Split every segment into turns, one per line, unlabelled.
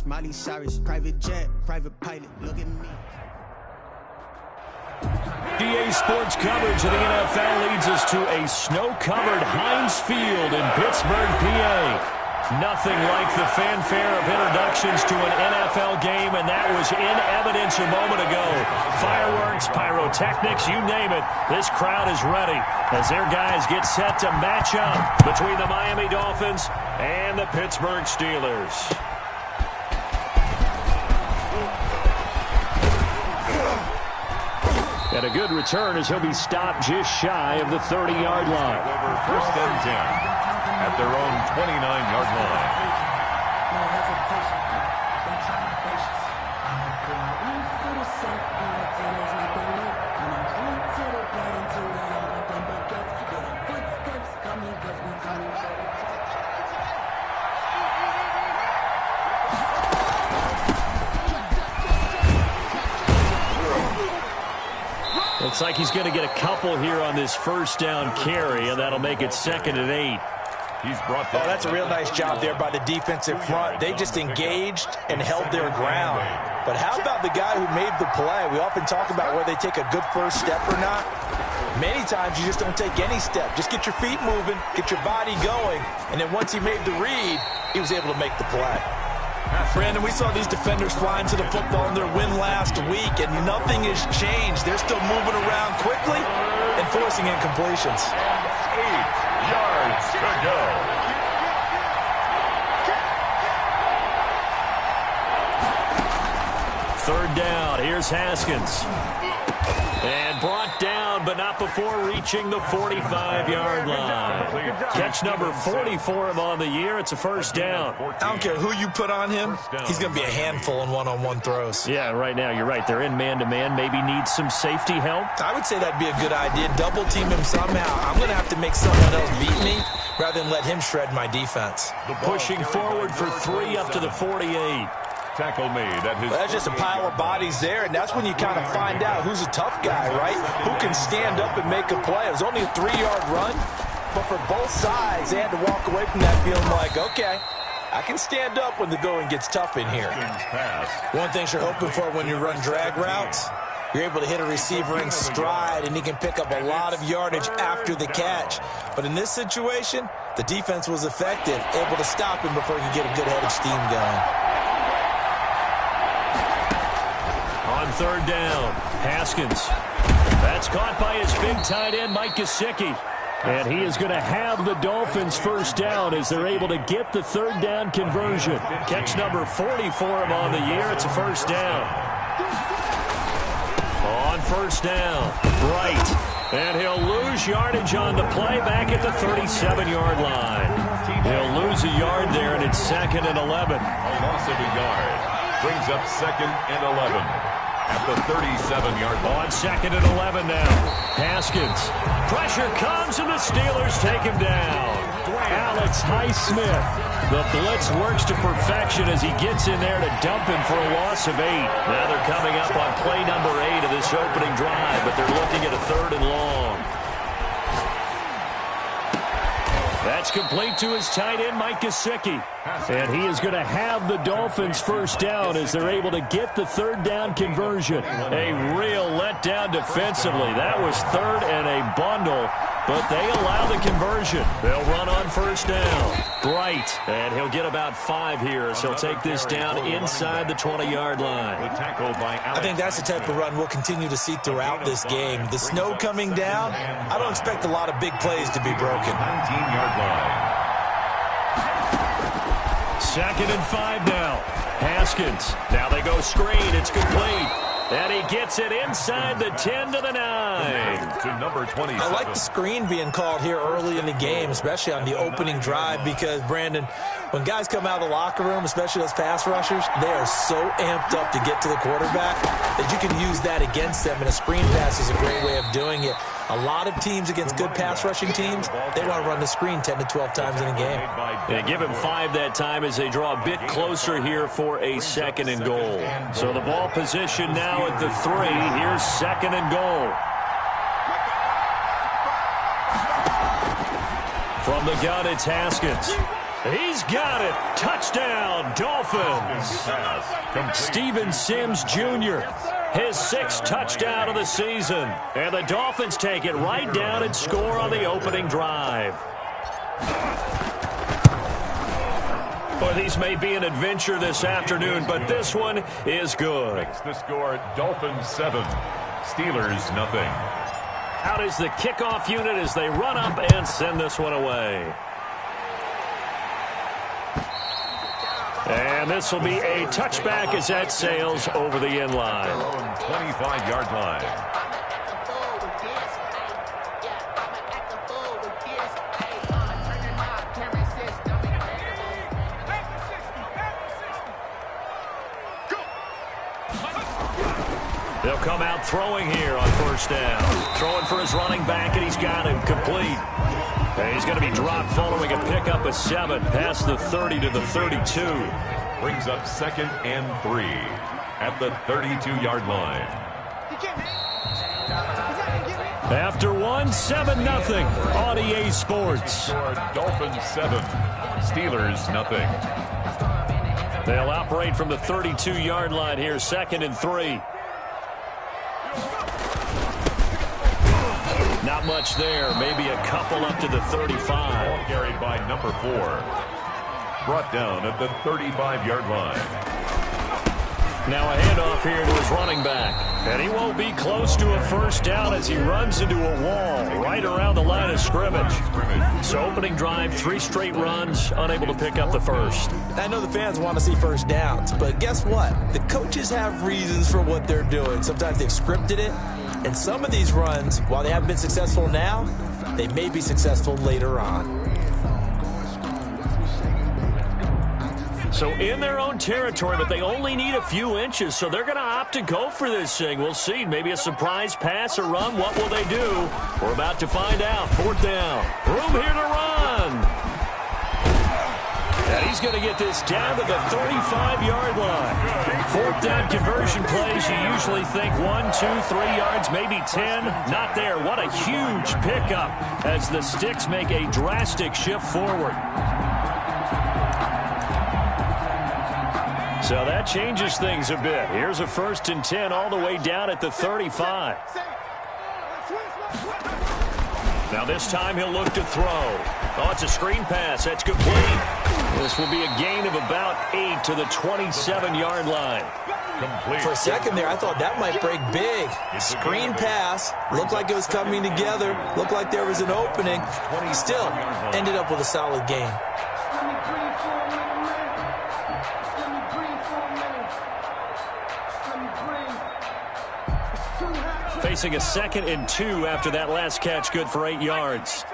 Miley Cyrus, private jet, private pilot, look at me.
DA Sports coverage of the NFL leads us to a snow-covered Heinz Field in Pittsburgh, PA. Nothing like the fanfare of introductions to an NFL game, and that was in evidence a moment ago. Fireworks, pyrotechnics, you name it, this crowd is ready as their guys get set to match up between the Miami Dolphins and the Pittsburgh Steelers. And a good return as he'll be stopped just shy of the 30-yard line.
Over first and 10 at their own 29-yard line.
Looks like he's going to get a couple here on this first down carry, and that'll make it 2nd and 8.
He's brought down.
Oh, that's a real nice job there by the defensive front. They just engaged and held their ground. But how about the guy who made the play? We often talk about whether they take a good first step or not. Many times you just don't take any step. Just get your feet moving, get your body going, and then once he made the read, he was able to make the play. Brandon, we saw these defenders flying to the football in their win last week, and nothing has changed. They're still moving around quickly and forcing incompletions.
8 yards to go.
Third down. Here's Haskins. And brought down, but not before reaching the 45-yard line. Catch number 40 for him on the year. It's a first down.
I don't care who you put on him. He's going to be a handful in one-on-one throws.
Yeah, right now, you're right. They're in man-to-man. Maybe needs some safety help.
I would say that'd be a good idea. Double team him somehow. I'm going to have to make someone else beat me rather than let him shred my defense.
Pushing forward for 3 up to the 48.
Tackle made at his.
That's just a pile of bodies there, and that's when you kind of find out who's a tough guy, right? Who can stand up and make a play. It was only a 3-yard run, but for both sides, they had to walk away from that feeling like, okay, I can stand up when the going gets tough in here. One thing you're hoping for when you run drag routes, you're able to hit a receiver in stride, and he can pick up a lot of yardage after the catch. But in this situation, the defense was effective, able to stop him before he could get a good head of steam going.
On third down, Haskins. That's caught by his big tight end, Mike Gesicki. And he is going to have the Dolphins first down as they're able to get the third down conversion. Catch number 40 for him on the year. It's a first down. On first down, right. And he'll lose yardage on the play back at the 37-yard line. He'll lose a yard there, and it's 2nd and 11.
A loss of a yard brings up 2nd and 11. At the 37-yard line.
On 2nd and 11 now. Haskins. Pressure comes, and the Steelers take him down. Alex Highsmith. The blitz works to perfection as he gets in there to dump him for a loss of 8. Now they're coming up on play number 8 of this opening drive, but they're looking at a 3rd and long. That's complete to his tight end, Mike Gesicki. And he is going to have the Dolphins first down as they're able to get the third down conversion. A real letdown defensively. That was 3rd and a bundle, but they allow the conversion. They'll run on first down. Bright, and he'll get about 5 here, so he'll take this down inside the 20-yard line.
I think that's the type of run we'll continue to see throughout this game. The snow coming down, I don't expect a lot of big plays to be broken.
19-yard line.
2nd and 5 now. Haskins. Now they go screen. It's complete. And he gets it inside the 10 to the 9.
To number 27.
I like the screen being called here early in the game, especially on the opening drive, because, Brandon, when guys come out of the locker room, especially those pass rushers, they are so amped up to get to the quarterback that you can use that against them, and a screen pass is a great way of doing it. A lot of teams against good pass rushing teams, they want to run the screen 10 to 12 times in a game.
They give him 5 that time as they draw a bit closer here for a 2nd and goal. So the ball position now at the 3. Here's 2nd and goal. From the gun, it's Haskins. He's got it. Touchdown, Dolphins. Steven Sims Jr., his 6th touchdown of the season. And the Dolphins take it right down and score on the opening drive. Boy, these may be an adventure this afternoon, but this one is good.
Makes the score Dolphins 7, Steelers nothing.
Out is the kickoff unit as they run up and send this one away. And this will be a touchback as that sails over the end line.
25-yard line.
They'll come out throwing here on first down. Throwing for his running back, and he's got him complete. And he's going to be dropped following a pickup of 7 past the 30 to the 32.
Brings up 2nd and 3 at the 32-yard line.
After 1, 7-0 on EA Sports.
Dolphins 7, Steelers nothing.
They'll operate from the 32-yard line here, 2nd and 3. Not much there. Maybe a couple up to the 35.
Ball carried by number 4. Brought down at the 35-yard line.
Now a handoff here to his running back. And he won't be close to a first down as he runs into a wall right around the line of scrimmage. So opening drive, 3 straight runs, unable to pick up the first.
I know the fans want to see first downs, but guess what? The coaches have reasons for what they're doing. Sometimes they've scripted it. And some of these runs, while they haven't been successful now, they may be successful later on.
So in their own territory, but they only need a few inches, so they're going to opt to go for this thing. We'll see. Maybe a surprise pass or run. What will they do? We're about to find out. 4th down. Room here to run. And he's going to get this down to the 35-yard line. 4th down conversion plays, you usually think 1, 2, 3 yards, maybe 10. Not there. What a huge pickup as the Sticks make a drastic shift forward. So that changes things a bit. Here's a 1st and 10 all the way down at the 35. Now this time he'll look to throw. Oh, it's a screen pass. That's complete. This will be a gain of about 8 to the 27-yard line.
Complete.
For a second there, I thought that might break big. Screen pass. Looked like it was coming together. Looked like there was an opening. Still ended up with a solid gain.
Facing a 2nd and 2 after that last catch, good for 8 yards.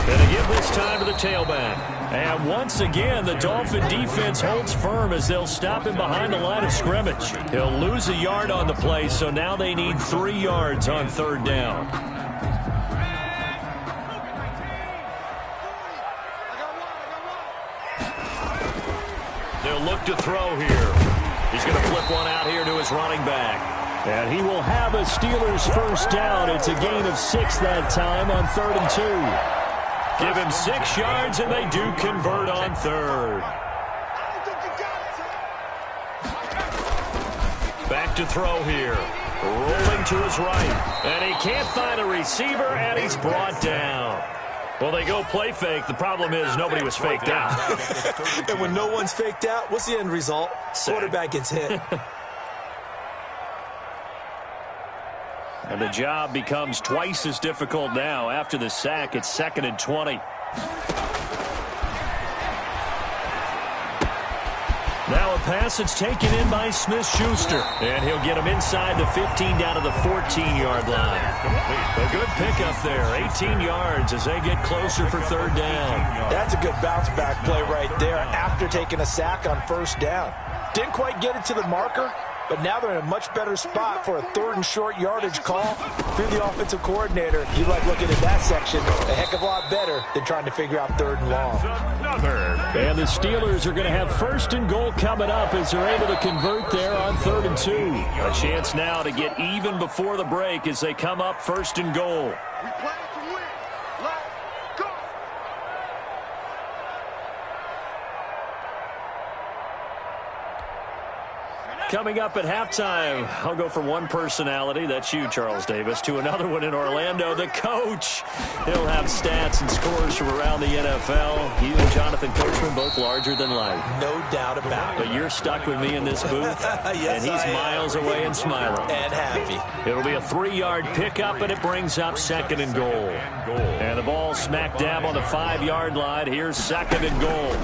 And they give this time to the tailback. And once again, the Dolphin defense holds firm as they'll stop him behind the line of scrimmage. He'll lose a yard on the play, so now they need 3 yards on 3rd down. They'll look to throw here. He's going to flip one out here to his running back. And he will have a Steelers first down. It's a gain of 6 that time on 3rd and 2. Give him 6 yards, and they do convert on 3rd. Back to throw here. Rolling to his right. And he can't find a receiver, and he's brought down. Well, they go play fake. The problem is nobody was faked out.
And when no one's faked out, what's the end result? Quarterback gets hit.
And the job becomes twice as difficult now. After the sack, it's 2nd and 20. Now a pass that's taken in by Smith-Schuster. And he'll get him inside the 15 down to the 14-yard line. A good pickup there. 18 yards as they get closer for 3rd down.
That's a good bounce-back play right there after taking a sack on 1st down. Didn't quite get it to the marker, but now they're in a much better spot for a 3rd and short yardage call through the offensive coordinator. You like looking at that section a heck of a lot better than trying to figure out 3rd and long.
And the Steelers are going to have 1st and goal coming up as they're able to convert there on 3rd and 2. A chance now to get even before the break as they come up 1st and goal. coming up at halftime. I'll go from one personality, that's you, Charles Davis, to another one in Orlando, the coach. He'll have stats and scores from around the NFL. You and Jonathan Coachman, both larger than life.
No doubt about it.
But you're stuck with me in this booth,
yes,
and he's miles away and smiling.
And happy. It'll
be a 3-yard pickup, and it brings up 2nd and goal. And the ball smack dab on the 5-yard line. Here's 2nd and goal.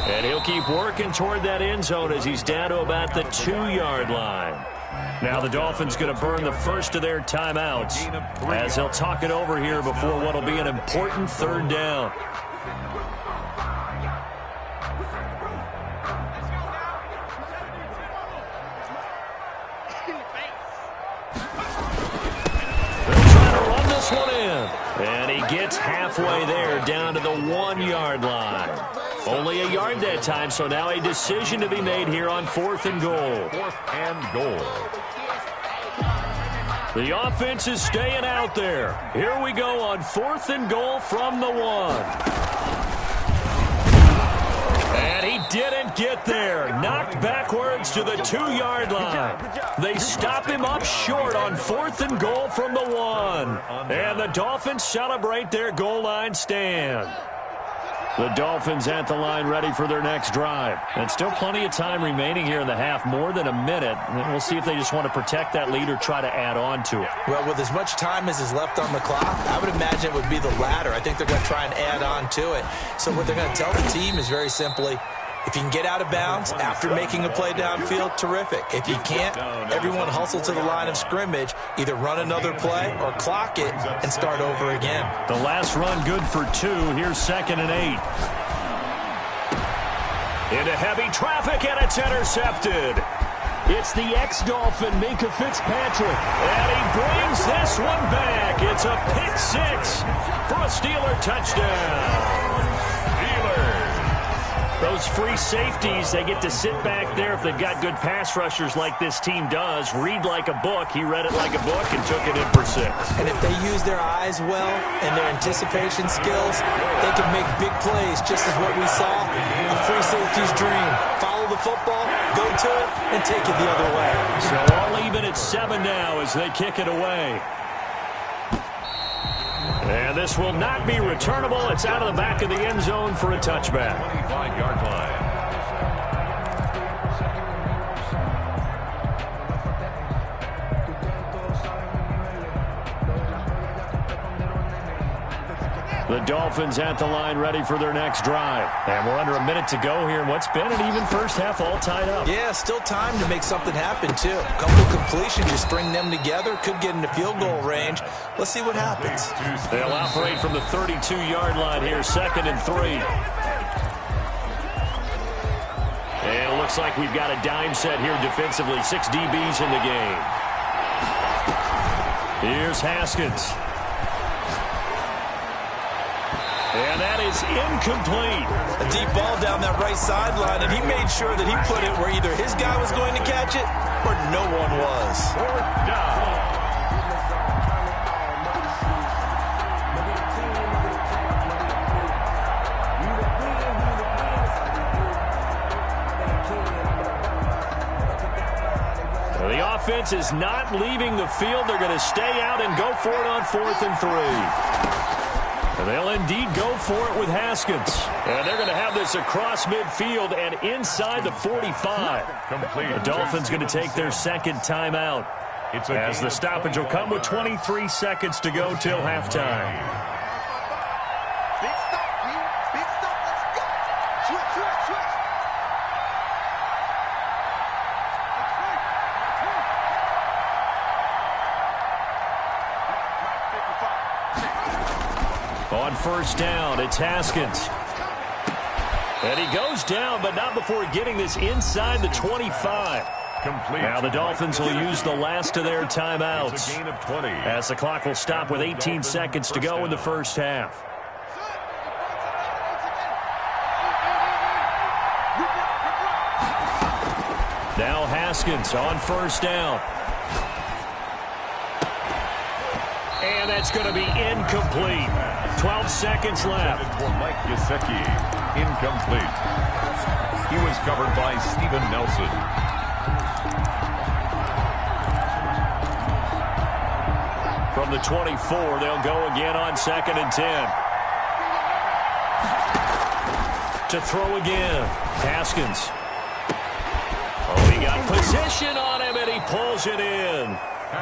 And he'll keep working toward that end zone as he's down to about the 2-yard line. Now the Dolphins going to burn the first of their timeouts as they'll talk it over here before what will be an important 3rd down. They'll try to run this one in. And he gets halfway there down to the 1-yard line. Only a yard that time, so now a decision to be made here on 4th and goal.
4th and goal.
The offense is staying out there. Here we go on 4th and goal from the 1. And he didn't get there. Knocked backwards to the 2-yard line. They stop him up short on 4th and goal from the 1. And the Dolphins celebrate their goal line stand. The Dolphins at the line ready for their next drive. And still plenty of time remaining here in the half, more than a minute. And we'll see if they just want to protect that lead or try to add on to it.
Well, with as much time as is left on the clock, I would imagine it would be the latter. I think they're going to try and add on to it. So what they're going to tell the team is very simply, if you can get out of bounds after making a play downfield, terrific. If you can't, everyone hustle to the line of scrimmage, either run another play or clock it and start over again.
The last run good for 2. Here's 2nd and 8. Into heavy traffic, and it's intercepted. It's the ex-Dolphin, Minkah Fitzpatrick. And he brings this one back. It's a pick 6 for a Steeler touchdown.
Steelers.
Those free safeties, they get to sit back there if they've got good pass rushers like this team does. Read like a book. He read it like a book and took it in for 6.
And if they use their eyes well and their anticipation skills, they can make big plays, just as what we saw. A free safety's dream. Follow the football, go to it, and take it the other way.
So all even at 7 now as they kick it away. And this will not be returnable. It's out of the back of the end zone for a touchback.
25-yard line.
The Dolphins at the line ready for their next drive. And we're under a minute to go here in what's been an even first half, all tied up.
Yeah, still time to make something happen, too. A couple completions, you string them together, could get into field goal range. Let's see what happens.
They'll operate from the 32-yard line here, 2nd and 3. And it looks like we've got a dime set here defensively. 6 DBs in the game. Here's Haskins. And that is incomplete.
A deep ball down that right sideline, and he made sure that he put it where either his guy was going to catch it or no one was.
4th down.
The offense is not leaving the field. They're going to stay out and go for it on 4th and 3. And they'll indeed go for it with Haskins. And they're going to have this across midfield and inside the 45. The Dolphins going to take their 2nd timeout. As the stoppage will come with 23 seconds to go till halftime.
Big stop, big stop, let's go. Switch.
On 1st down, it's Haskins. And he goes down, but not before getting this inside the 25.
Complete.
Now the Dolphins will use the last of their timeouts.
It's a gain of 20.
As the clock will stop with 18 seconds to go in the first half. Now Haskins on 1st down. And that's going to be incomplete. 12 seconds left.
For Mike Gesicki. Incomplete. He was covered by Steven Nelson.
From the 24, they'll go again on 2nd and 10. To throw again, Haskins. Oh, he got position on him, and he pulls it in.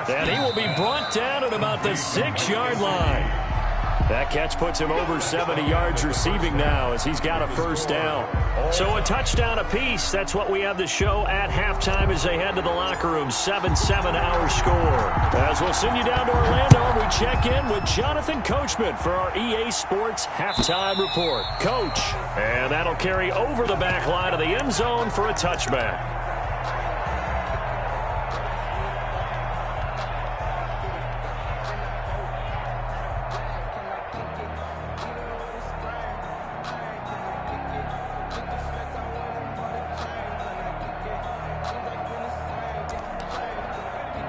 And he will be brought down at about the 6-yard line. That catch puts him over 70 yards receiving now as he's got a first down. So a touchdown apiece. That's what we have to show at halftime as they head to the locker room. 7-7 our score. As we'll send you down to Orlando, and we check in with Jonathan Coachman for our EA Sports Halftime Report. Coach, and that'll carry over the back line of the end zone for a touchback.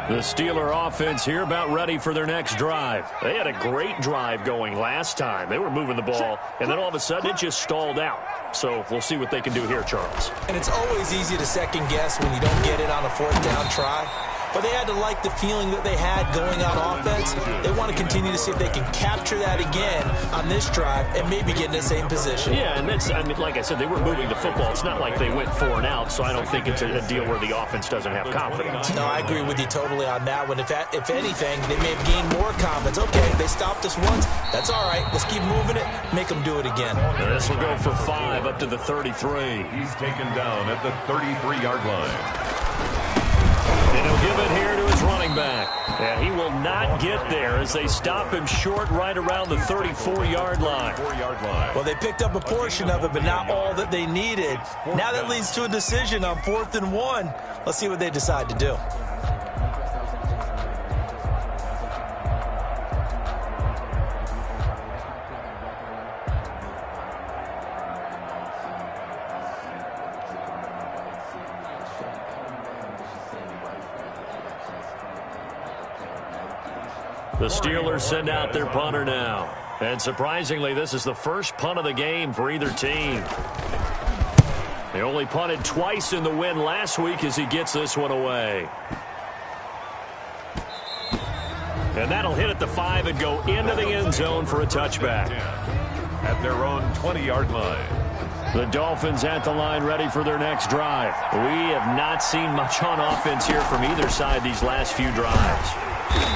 The Steeler offense here about ready for their next drive. They had a great drive going last time. They were moving the ball, and then all of a sudden it just stalled out. So we'll see what they can do here, Charles.
And it's always easy to second guess when you don't get it on a 4th down try. But they had to like the feeling that they had going on offense. They want to continue to see if they can capture that again on this drive and maybe get in the same position.
Yeah, and that's, I mean, like I said, they were moving the football. It's not like they went 4 and out, so I don't think it's a deal where the offense doesn't have confidence.
No, I agree with you totally on that one. If anything, they may have gained more confidence. Okay, they stopped us once. That's all right. Let's keep moving it. Make them do it again.
This will go for 5 up to the 33.
He's taken down at the 33-yard line.
And he'll give it here to his running back. And he will not get there as they stop him short right around the 34-yard line.
Well, they picked up a portion of it, but not all that they needed. Now that leads to a decision on 4th and 1. Let's see what they decide to do.
The Steelers send out their punter now. And surprisingly, this is the first punt of the game for either team. They only punted twice in the win last week as he gets this one away. And that'll hit at the 5 and go into the end zone for a touchback.
At their own 20-yard line.
The Dolphins at the line ready for their next drive. We have not seen much on offense here from either side these last few drives.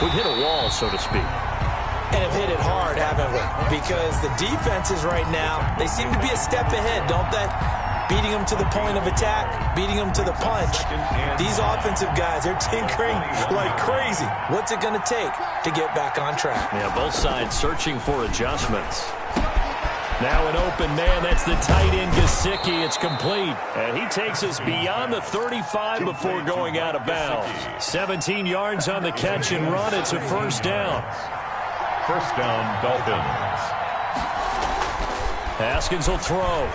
We've hit a wall, so to speak.
And have hit it hard, haven't we? Because the defenses right now, they seem to be a step ahead, don't they? Beating them to the point of attack, beating them to the punch. These offensive guys, they're tinkering like crazy. What's it going to take to get back on track?
Yeah, both sides searching for adjustments. Now an open man, that's the tight end Gesicki. It's complete. And he takes us beyond the 35 before going out of bounds. 17 yards on the catch and run. It's a first down.
First down, Dolphins.
Haskins will throw.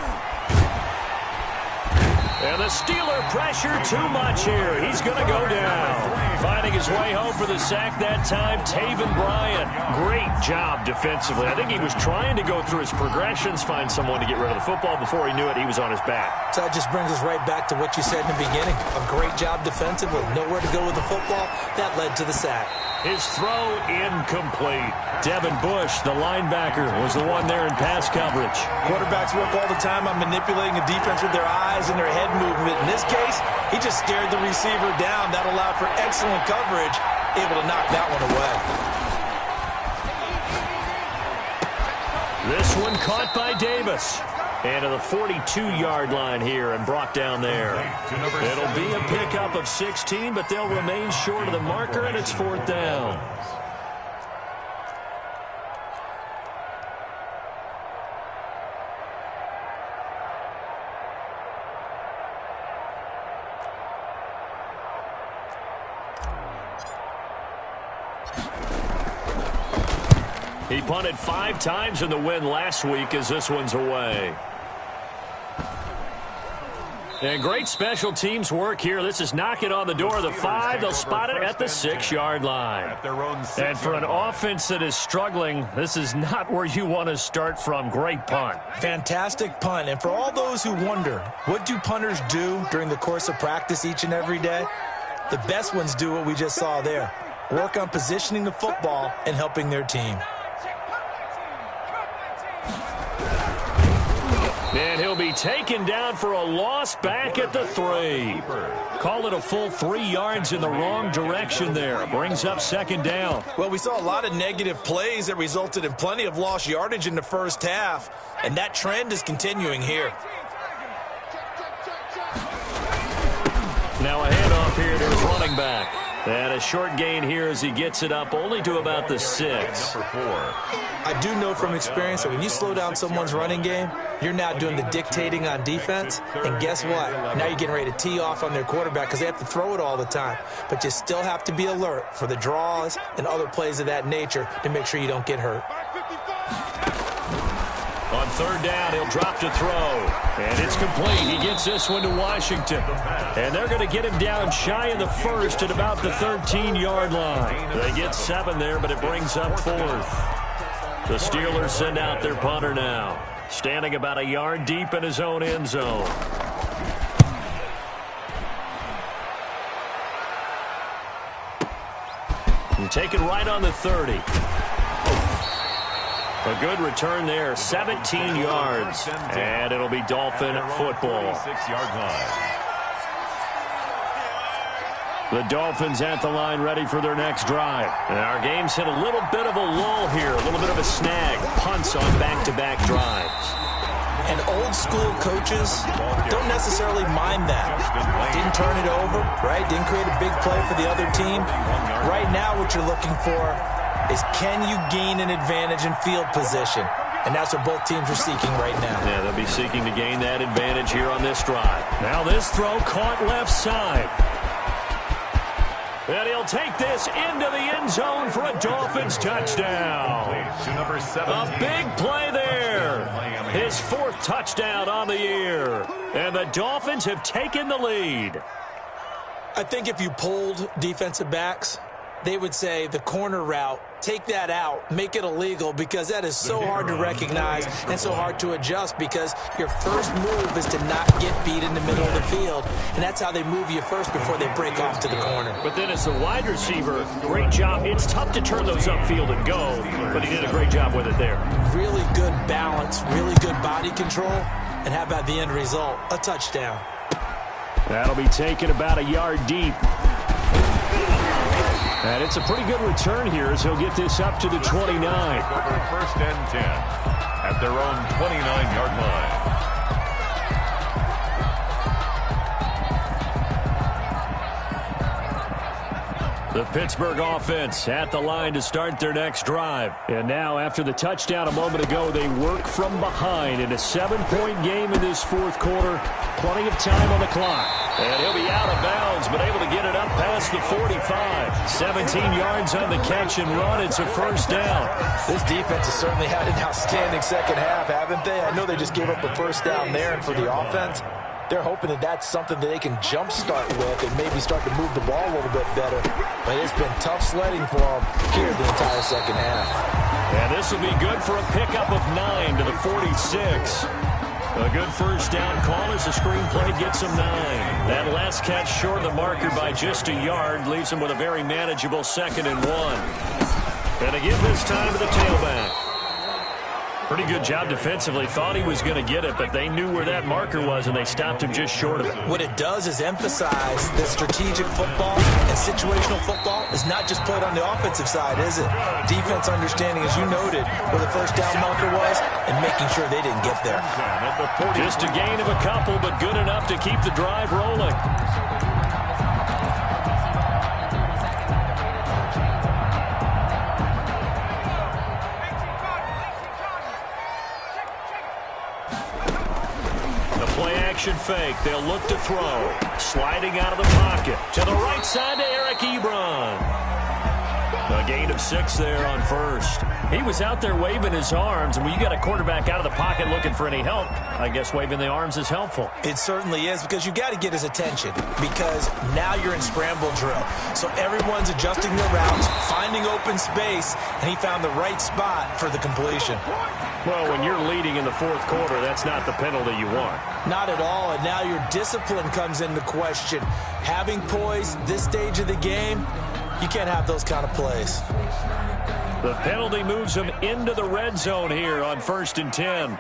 And the Steeler pressure too much here. He's going to go down. Finding his way home for the sack that time, Taven Bryan. Great job defensively. I think he was trying to go through his progressions, find someone to get rid of the football. Before he knew it, he was on his back.
So that just brings us right back to what you said in the beginning. A great job defensively. Nowhere to go with the football. That led to the sack.
His throw incomplete. Devin Bush, the linebacker, was the one there in pass coverage.
Quarterbacks work all the time on manipulating a defense with their eyes and their head movement. In this case, he just stared the receiver down. That allowed for excellent coverage, able to knock that one away.
This one caught by Davis. And to the 42-yard line here and brought down there. It'll be a pickup of 16, but they'll remain short of the marker, and it's 4th down. He punted 5 times in the win last week as this one's away. And great special teams work here. This is knocking on the door of the 5. They'll spot it at the 6-yard line. And for an offense that is struggling, this is not where you want to start from. Great punt.
Fantastic punt. And for all those who wonder, what do punters do during the course of practice each and every day? The best ones do what we just saw there. Work on positioning the football and helping their team.
And he'll be taken down for a loss back at the 3. Call it a full 3 yards in the wrong direction there. Brings up 2nd down.
Well, we saw a lot of negative plays that resulted in plenty of lost yardage in the first half, and that trend is continuing here.
Now a handoff here to his running back. And a short gain here as he gets it up only to about the 6.
I do know from experience that when you slow down someone's running game, you're now doing the dictating on defense. And guess what? Now you're getting ready to tee off on their quarterback because they have to throw it all the time. But you still have to be alert for the draws and other plays of that nature to make sure you don't get hurt.
On 3rd down, he'll drop to throw. And it's complete. He gets this one to Washington. And they're going to get him down shy of the 1st at about the 13-yard line. They get 7 there, but it brings up 4th. The Steelers send out their punter now, standing about a yard deep in his own end zone. And taken right on the 30. A good return there, 17 yards, and it'll be Dolphin football. The Dolphins at the line ready for their next drive. And our game's hit a little bit of a lull here, a little bit of a snag. Punts on back-to-back drives.
And old-school coaches don't necessarily mind that. Didn't turn it over, right? Didn't create a big play for the other team. Right now what you're looking for is can you gain an advantage in field position? And that's what both teams are seeking right now.
Yeah, they'll be seeking to gain that advantage here on this drive. Now this throw caught left side. And he'll take this into the end zone for a Dolphins touchdown. A big play there. His 4th touchdown on the year. And the Dolphins have taken the lead.
I think if you polled defensive backs, they would say the corner route, take that out, make it illegal, because that is so hard to recognize and so hard to adjust because your first move is to not get beat in the middle of the field, and that's how they move you first before they break off to the corner.
But then as the wide receiver, great job. It's tough to turn those upfield and go, but he did a great job with it there.
Really good balance, really good body control, and how about the end result? A touchdown.
That'll be taken about a yard deep. And it's a pretty good return here as he'll get this up to the 29.
Over 1st and 10 at their own 29-yard line.
The Pittsburgh offense at the line to start their next drive. And now, after the touchdown a moment ago, they work from behind in a 7-point game in this 4th quarter. Plenty of time on the clock. And he'll be out of bounds, but able to get it up past the 45. 17 yards on the catch and run. It's a 1st down.
This defense has certainly had an outstanding second half, haven't they? I know they just gave up a 1st down there, and for the offense, they're hoping that that's something that they can jumpstart with and maybe start to move the ball a little bit better. But it's been tough sledding for them here the entire second half.
And this will be good for a pickup of 9 to the 46. A good 1st down call as the screen play gets him 9. That last catch short of the marker by just a yard leaves him with a very manageable 2nd and 1. And again this time to the tailback. Pretty good job defensively. Thought he was going to get it, but they knew where that marker was, and they stopped him just short of it.
What it does is emphasize that strategic football and situational football is not just played on the offensive side, is it? Defense understanding, as you noted, where the 1st down marker was and making sure they didn't get there.
Just a gain of a couple, but good enough to keep the drive rolling. Action fake. They'll look to throw. Sliding out of the pocket. To the right side to Eric Ebron. A gain of 6 there on first. He was out there waving his arms, and when you got a quarterback out of the pocket looking for any help, I guess waving the arms is helpful.
It certainly is, because you got to get his attention, because now you're in scramble drill. So everyone's adjusting their routes, finding open space, and he found the right spot for the completion.
Well, when you're leading in the fourth quarter, that's not the penalty you want.
Not at all, and now your discipline comes into question. Having poise this stage of the game, you can't have those kind of plays.
The penalty moves him into the red zone here on 1st and 10.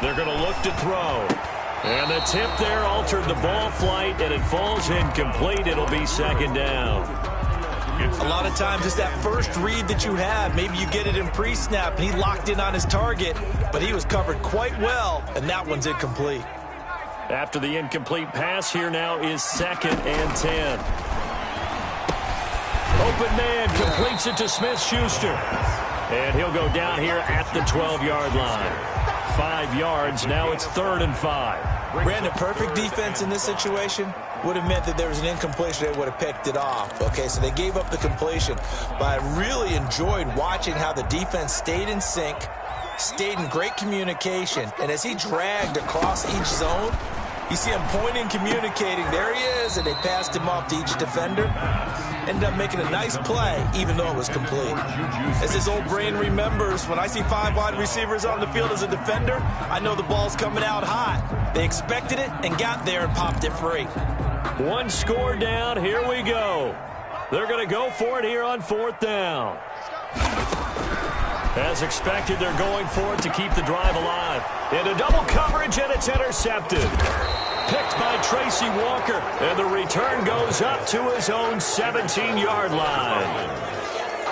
They're going to look to throw. And the tip there altered the ball flight, and it falls incomplete. It'll be 2nd down.
A lot of times it's that first read that you have. Maybe you get it in pre-snap, and he locked in on his target, but he was covered quite well, and that one's incomplete.
After the incomplete pass, here now is 2nd and 10. Open man completes it to Smith-Schuster. And he'll go down here at the 12-yard line. 5 yards. Now it's 3rd and 5.
Brandon, perfect defense in this situation would have meant that there was an incompletion. They would have picked it off. Okay, so they gave up the completion. But I really enjoyed watching how the defense stayed in sync, stayed in great communication. And as he dragged across each zone, you see him pointing, communicating. There he is, and they passed him off to each defender. Ended up making a nice play, even though it was complete. As his old brain remembers, when I see 5 wide receivers on the field as a defender, I know the ball's coming out hot. They expected it and got there and popped it free.
1 score down. Here we go. They're going to go for it here on 4th down. As expected, they're going for it to keep the drive alive. Into double coverage, and it's intercepted. Picked by Tracy Walker, and the return goes up to his own 17-yard line.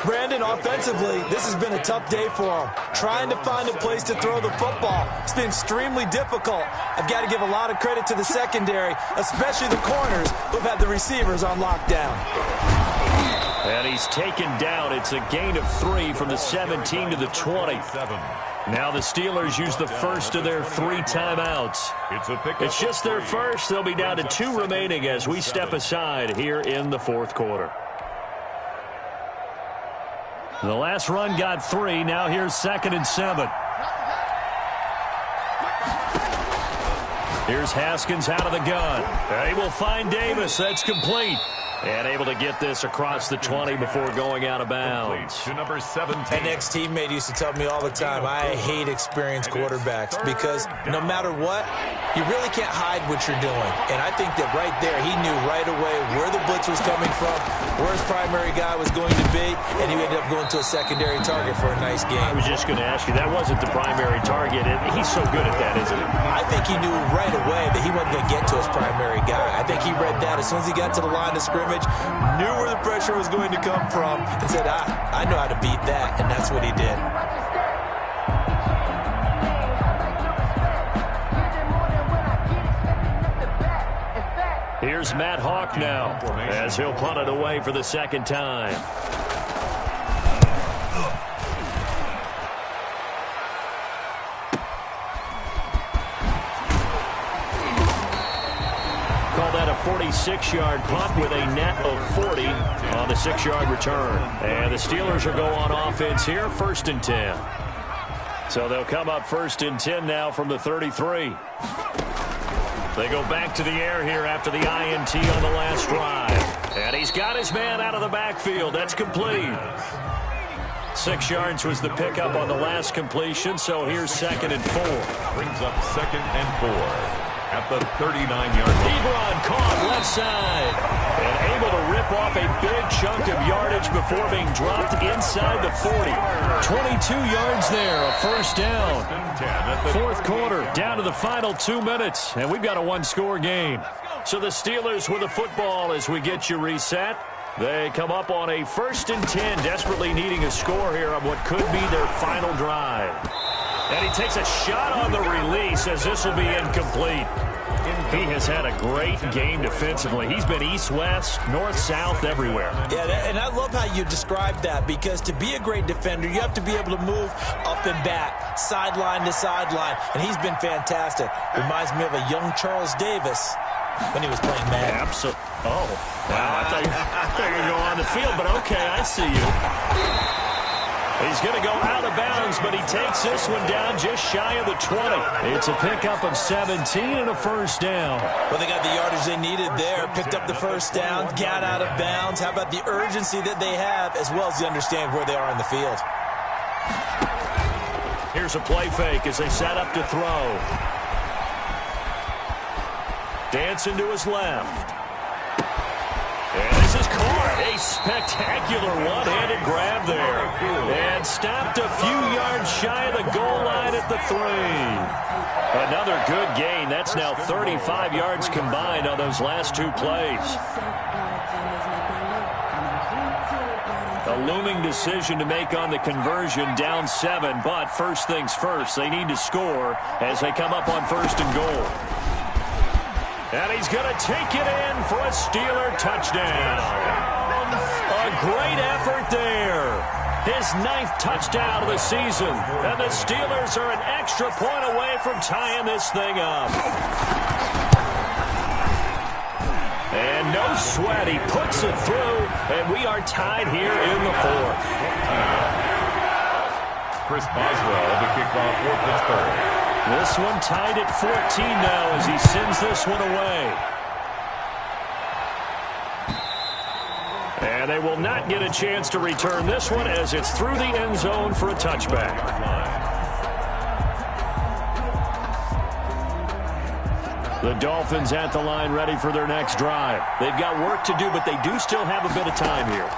Brandon, offensively, this has been a tough day for him. Trying to find a place to throw the football. It's been extremely difficult. I've got to give a lot of credit to the secondary, especially the corners who've had the receivers on lockdown.
And he's taken down. It's a gain of 3 from the 17 to the 20. Now the Steelers use the first of their 3 timeouts. It's just their first. They'll be down to 2 remaining as we step aside here in the fourth quarter. The last run got 3. Now here's 2nd and 7. Here's Haskins out of the gun. They will find Davis. That's complete. And able to get this across the 20 before going out of bounds.
To number 17.
An ex-teammate used to tell me all the time, I hate experienced quarterbacks because no matter what, you really can't hide what you're doing. And I think that right there, he knew right away where the blitz was coming from, where his primary guy was going to be, and he ended up going to a secondary target for a nice game.
I was just going to ask you, that wasn't the primary target. He's so good at that, isn't he?
I think he knew right away that he wasn't going to get to his primary guy. I think he read that as soon as he got to the line of scrimmage, knew where the pressure was going to come from, and said, I know how to beat that, and that's what he did.
Here's Matt Hawk now, as he'll punt it away for the 2nd time. That a 46-yard punt with a net of 40 on the 6-yard return. And the Steelers will go on offense here, 1st and 10. So they'll come up 1st and 10 now from the 33. They go back to the air here after the INT on the last drive. And he's got his man out of the backfield. That's complete. 6 yards was the pickup on the last completion, so here's 2nd and 4.
Brings up 2nd and 4. At the 39-yard line.
Ebron caught left side and able to rip off a big chunk of yardage before being dropped inside the 40. 22 yards there, a 1st down. 4th quarter, down to the final 2 minutes, and we've got a 1-score game. So the Steelers with the football as we get you reset. They come up on a 1st and 10, desperately needing a score here on what could be their final drive. And he takes a shot on the release as this will be incomplete. He has had a great game defensively. He's been east-west, north-south, everywhere.
Yeah, and I love how you describe that, because to be a great defender, you have to be able to move up and back, sideline to sideline, and he's been fantastic. Reminds me of a young Charles Davis when he was playing Madden.
Absolutely. Oh, wow. I thought you were going to go on the field, but okay, I see you. He's going to go out of bounds, but he takes this one down just shy of the 20. It's a pickup of 17 and a first down.
Well, they got the yardage they needed there, picked up the first down, got out of bounds. How about the urgency that they have, as well as they understand where they are in the field?
Here's a play fake as they set up to throw. Dancing to his left. And this is caught. A spectacular one-handed grab there. And stopped a few yards shy of the goal line at the 3. Another good gain. That's now 35 yards combined on those last 2 plays. A looming decision to make on the conversion, down 7. But first things first, they need to score as they come up on first and goal. And he's going to take it in for a Steeler touchdown. A great effort there. His 9th touchdown of the season. And the Steelers are an extra point away from tying this thing up. And no sweat. He puts it through. And we are tied here in the 4th.
Chris Boswell, the kickoff for Pittsburgh.
This one tied at 14 now as he sends this one away. And they will not get a chance to return this one as it's through the end zone for a touchback. The Dolphins at the line ready for their next drive. They've got work to do, but they do still have a bit of time here.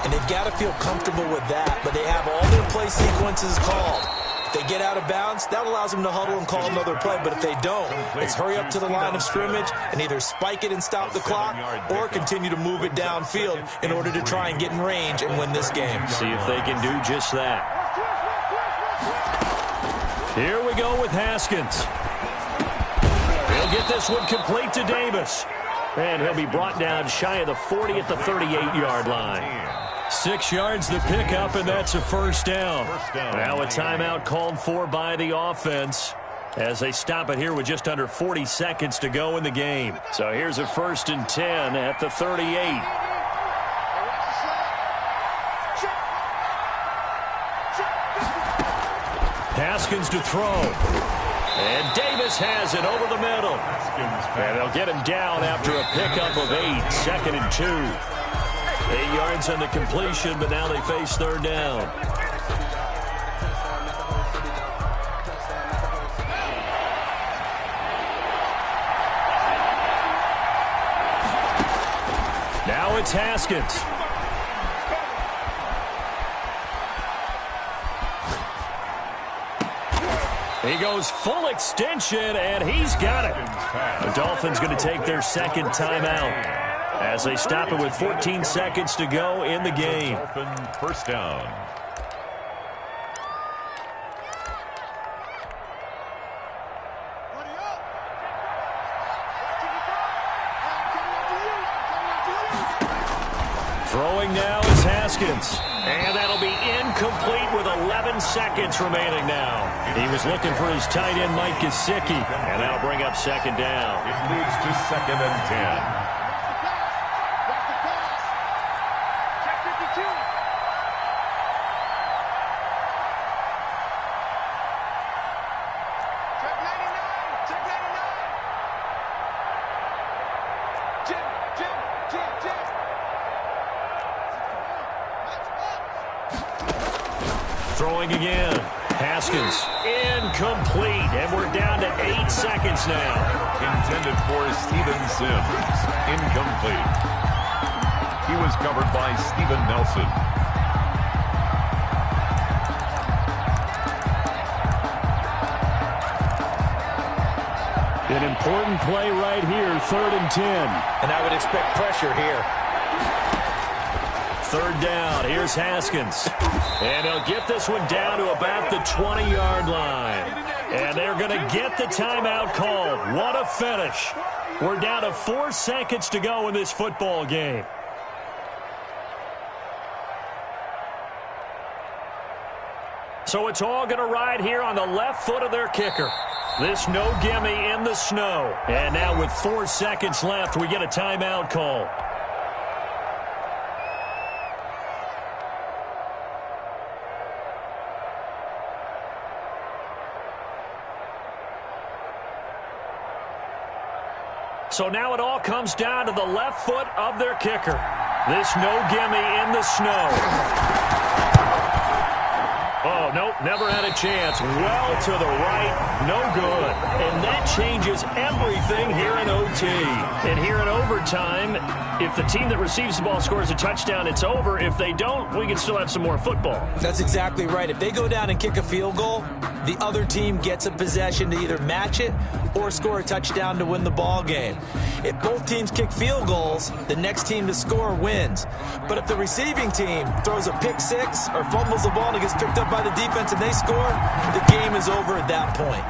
And they've got to feel comfortable with that, but they have all their play sequences called. They get out of bounds, that allows them to huddle and call another play. But if they don't, it's hurry up to the line of scrimmage and either spike it and stop the clock or continue to move it downfield in order to try and get in range and win this game.
See if they can do just that. Here we go with Haskins. He'll get this one complete to Davis. And he'll be brought down shy of the 40 at the 38-yard line. 6 yards the pickup, and that's a first down. Now a timeout called for by the offense as they stop it here with just under 40 seconds to go in the game. So here's a 1st and 10 at the 38. Haskins to throw. And Davis has it over the middle. And they'll get him down after a pickup of 8, 2nd and 2. 8 yards on the completion, but now they face 3rd down. Now it's Haskins. He goes full extension, and he's got it. The Dolphins going to take their 2nd timeout as they stop it with 14 seconds to go in the game.
First down.
Throwing now is Haskins. And that'll be incomplete with 11 seconds remaining now. He was looking for his tight end, Mike Gesicki. And that'll bring up 2nd down.
It leads to 2nd and 10.
Throwing again. Haskins incomplete. And we're down to 8 seconds now.
Intended for Steven Sims. Incomplete. He was covered by Steven Nelson.
An important play right here, 3rd and 10.
And I would expect pressure here.
3rd down. Here's Haskins. And he'll get this one down to about the 20-yard line. And they're going to get the timeout called. What a finish. We're down to 4 seconds to go in this football game. So it's all going to ride here on the left foot of their kicker. This no gimme in the snow. And now with 4 seconds left, we get a timeout call. So now it all comes down to the left foot of their kicker. This no gimme in the snow. Oh, nope, never had a chance. Well to the right, no good. And that changes everything here in OT. And here in overtime, if the team that receives the ball scores a touchdown, it's over. If they don't, we can still have some more football.
That's exactly right. If they go down and kick a field goal, the other team gets a possession to either match it or score a touchdown to win the ball game. If both teams kick field goals, the next team to score wins. But if the receiving team throws a pick six or fumbles the ball and it gets picked up by the defense and they score, the game is over at that point.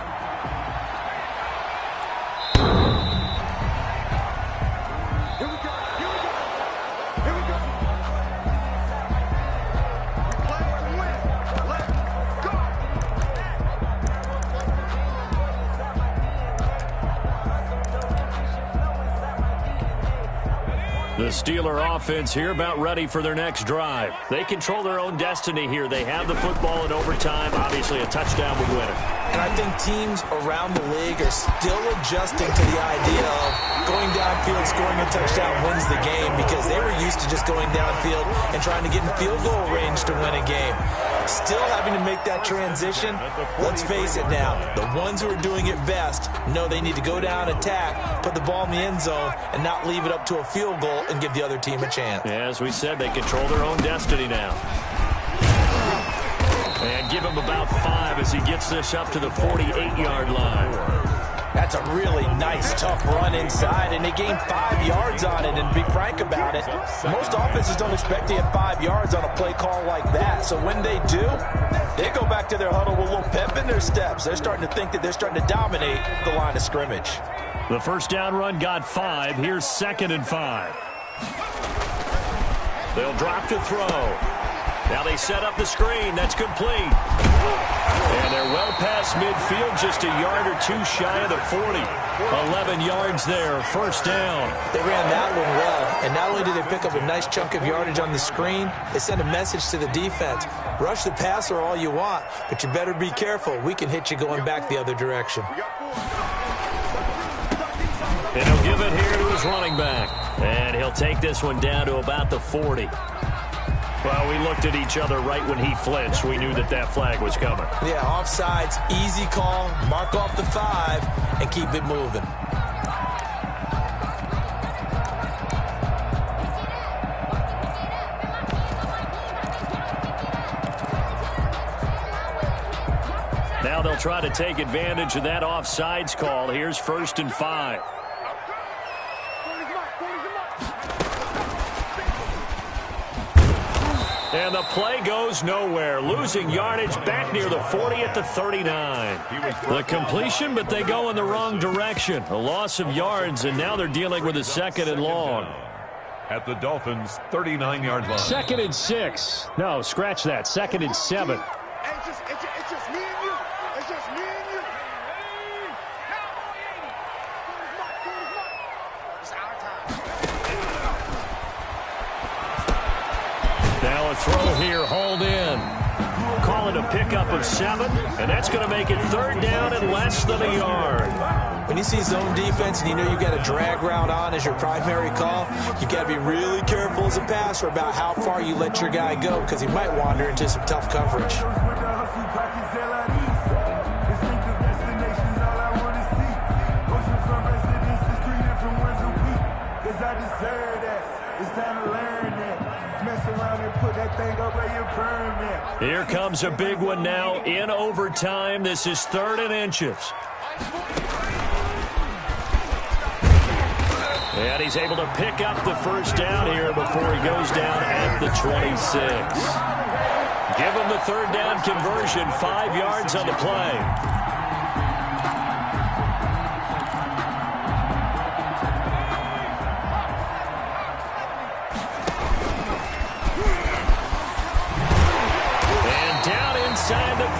The Steeler offense here about ready for their next drive. They control their own destiny here. They have the football in overtime. Obviously, a touchdown would win it.
And I think teams around the league are still adjusting to the idea of going downfield, scoring a touchdown wins the game, because they were used to just going downfield and trying to get in field goal range to win a game. Still having to make that transition. Let's face it now, the ones who are doing it best know they need to go down, attack, put the ball in the end zone, and not leave it up to a field goal and give the other team a chance.
Yeah, as we said, they control their own destiny now. And give him about 5 as he gets this up to the 48-yard line.
That's a really nice, tough run inside, and they gained 5 yards on it. And to be frank about it, most offenses don't expect to get 5 yards on a play call like that. So when they do, they go back to their huddle with a little pep in their steps. They're starting to think that they're starting to dominate the line of scrimmage.
The first down run got 5. Here's 2nd and 5. They'll drop to throw. Now they set up the screen. That's complete. And they're well past midfield, just a yard or two shy of the 40. 11 yards there, first down.
They ran that one well, and not only did they pick up a nice chunk of yardage on the screen, they sent a message to the defense. Rush the passer all you want, but you better be careful. We can hit you going back the other direction.
And he'll give it here to his running back. And he'll take this one down to about the 40. Well, we looked at each other right when he flinched. We knew that that flag was coming.
Yeah, offsides, easy call, mark off the 5, and keep it moving.
Now they'll try to take advantage of that offsides call. Here's 1st and 5. And the play goes nowhere. Losing yardage back near the 40 at the 39. The completion, but they go in the wrong direction. A loss of yards, and now they're dealing with a 2nd and long.
At the Dolphins' 39-yard line.
2nd and 6. No, scratch that. 2nd and 7.
It's just me and you. It's just me and you. It's our time.
Now a throw here, hauled in. Call it a pickup of 7, and that's going to make it 3rd down and less than a yard.
When you see zone defense and you know you've got a drag route on as your primary call, you've got to be really careful as a passer about how far you let your guy go, because he might wander into some tough coverage.
Here comes a big one now in overtime. This is 3rd and inches. And he's able to pick up the first down here before he goes down at the 26. Give him the 3rd down conversion, 5 yards on the play. Inside the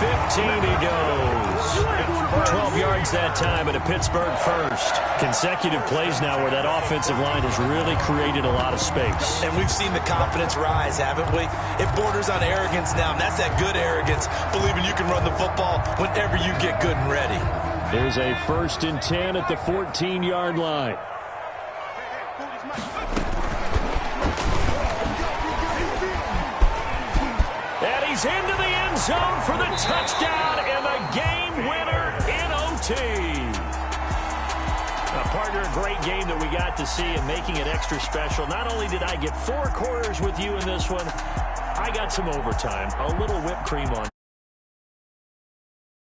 that time at a Pittsburgh first. Consecutive plays now where that offensive line has really created a lot of space.
And we've seen the confidence rise, haven't we? It borders on arrogance now, and that's that good arrogance, believing you can run the football whenever you get good and ready.
There's a 1st and 10 at the 14-yard line. And he's into the end zone for the touchdown and the game winner in OT. Partner, a great game that we got to see and making it extra special. Not only did I get 4 quarters with you in this one, I got some overtime, a little whipped cream on